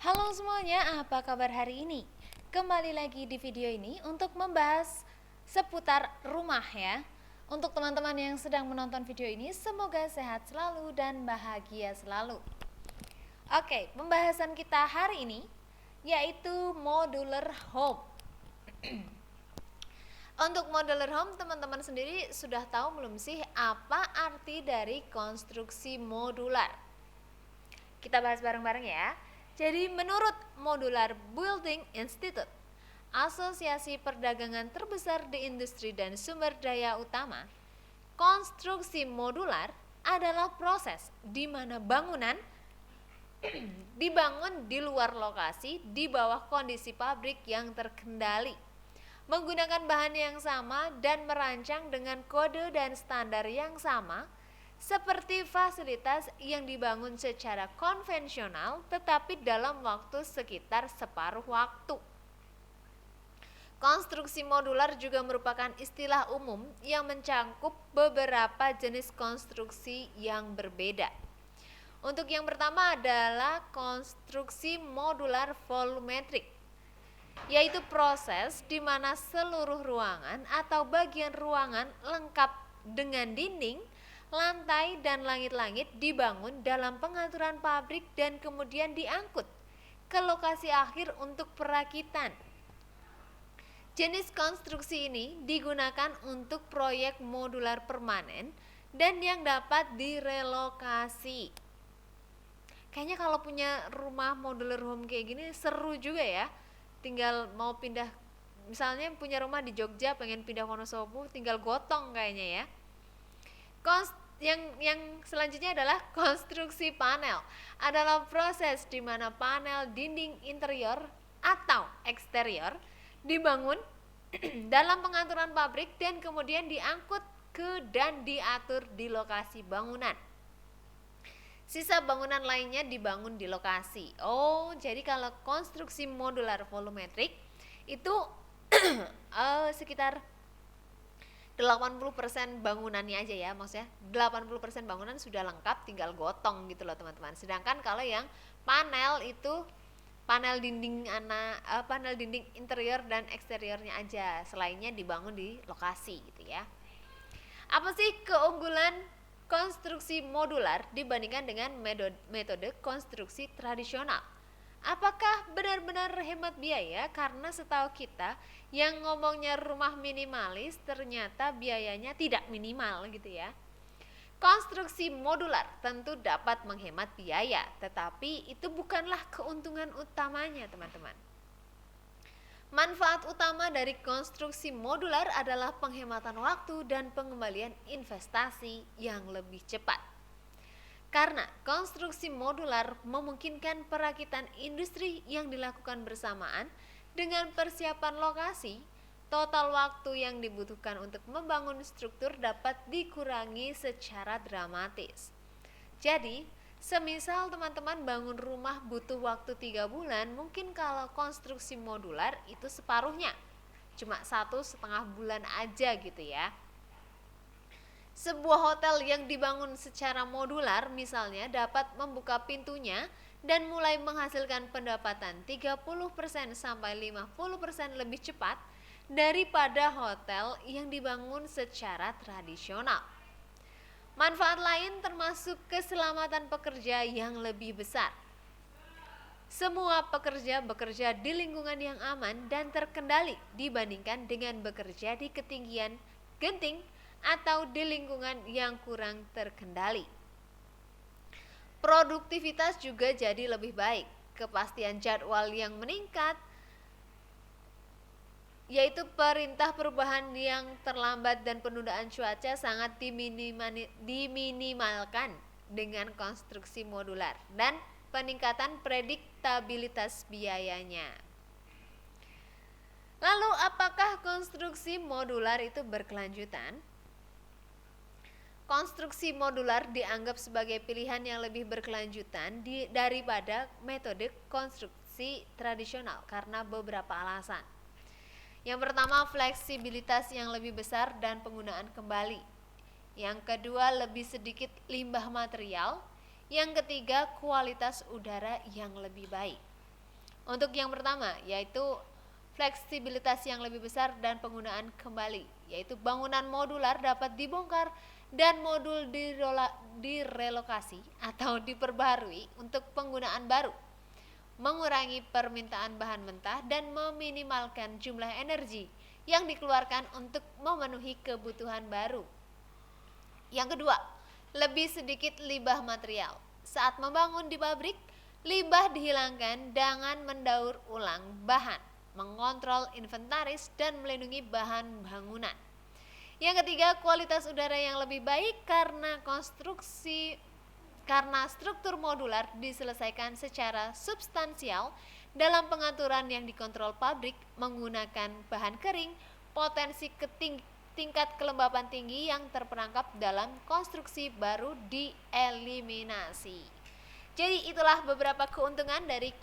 Halo semuanya, apa kabar hari ini? Kembali lagi di video ini untuk membahas seputar rumah ya. Untuk teman-teman yang sedang menonton video ini, semoga sehat selalu dan bahagia selalu. Oke, pembahasan kita hari ini yaitu modular home. Untuk modular home, teman-teman sendiri sudah tahu belum sih apa arti dari konstruksi modular? Kita bahas bareng-bareng ya. Jadi menurut Modular Building Institute, asosiasi perdagangan terbesar di industri dan sumber daya utama, konstruksi modular adalah proses di mana bangunan dibangun di luar lokasi di bawah kondisi pabrik yang terkendali, menggunakan bahan yang sama dan merancang dengan kode dan standar yang sama seperti fasilitas yang dibangun secara konvensional tetapi dalam waktu sekitar separuh waktu. Konstruksi modular juga merupakan istilah umum yang mencakup beberapa jenis konstruksi yang berbeda. Untuk yang pertama adalah konstruksi modular volumetrik, yaitu proses di mana seluruh ruangan atau bagian ruangan lengkap dengan dinding, lantai, dan langit-langit dibangun dalam pengaturan pabrik dan kemudian diangkut ke lokasi akhir untuk perakitan. Jenis konstruksi ini digunakan untuk proyek modular permanen dan yang dapat direlokasi. Kayaknya kalau punya rumah modular home kayak gini seru juga ya. Tinggal mau pindah, misalnya punya rumah di Jogja pengen pindah Wonosobo, tinggal gotong kayaknya ya. Yang selanjutnya adalah konstruksi panel. Adalah proses di mana panel dinding interior atau eksterior dibangun dalam pengaturan pabrik dan kemudian diangkut ke dan diatur di lokasi bangunan. Sisa bangunan lainnya dibangun di lokasi. Oh, jadi kalau konstruksi modular volumetrik itu sekitar 80% bangunannya aja ya, maksudnya 80% bangunan sudah lengkap, tinggal gotong gitu loh teman-teman. Sedangkan kalau yang panel itu panel dinding panel dinding interior dan eksteriornya aja, selainnya dibangun di lokasi gitu ya. Apa sih keunggulan konstruksi modular dibandingkan dengan metode konstruksi tradisional? Apakah benar-benar hemat biaya? Karena setahu kita yang ngomongnya rumah minimalis ternyata biayanya tidak minimal gitu ya. Konstruksi modular tentu dapat menghemat biaya, tetapi itu bukanlah keuntungan utamanya teman-teman. Manfaat utama dari konstruksi modular adalah penghematan waktu dan pengembalian investasi yang lebih cepat. Karena konstruksi modular memungkinkan perakitan industri yang dilakukan bersamaan dengan persiapan lokasi, total waktu yang dibutuhkan untuk membangun struktur dapat dikurangi secara dramatis. Jadi, semisal teman-teman bangun rumah butuh waktu 3 bulan, mungkin kalau konstruksi modular itu separuhnya, cuma 1,5 bulan aja gitu ya. Sebuah hotel yang dibangun secara modular misalnya dapat membuka pintunya dan mulai menghasilkan pendapatan 30% sampai 50% lebih cepat daripada hotel yang dibangun secara tradisional. Manfaat lain termasuk keselamatan pekerja yang lebih besar. Semua pekerja bekerja di lingkungan yang aman dan terkendali dibandingkan dengan bekerja di ketinggian genting atau di lingkungan yang kurang terkendali. Produktivitas juga jadi lebih baik, kepastian jadwal yang meningkat, yaitu perintah perubahan yang terlambat dan penundaan cuaca sangat diminimalkan dengan konstruksi modular dan peningkatan prediktabilitas biayanya. Lalu apakah konstruksi modular itu berkelanjutan? Konstruksi modular dianggap sebagai pilihan yang lebih berkelanjutan daripada metode konstruksi tradisional karena beberapa alasan. Yang pertama, fleksibilitas yang lebih besar dan penggunaan kembali. Yang kedua, lebih sedikit limbah material. Yang ketiga, kualitas udara yang lebih baik. Untuk yang pertama, yaitu fleksibilitas yang lebih besar dan penggunaan kembali, yaitu bangunan modular dapat dibongkar dan modul direlokasi atau diperbarui untuk penggunaan baru, mengurangi permintaan bahan mentah dan meminimalkan jumlah energi yang dikeluarkan untuk memenuhi kebutuhan baru. Yang kedua, lebih sedikit limbah material. Saat membangun di pabrik, limbah dihilangkan dengan mendaur ulang bahan, mengontrol inventaris, dan melindungi bahan bangunan. Yang ketiga, kualitas udara yang lebih baik karena struktur modular diselesaikan secara substansial dalam pengaturan yang dikontrol pabrik menggunakan bahan kering, potensi tingkat kelembapan tinggi yang terperangkap dalam konstruksi baru dieliminasi. Jadi itulah beberapa keuntungan dari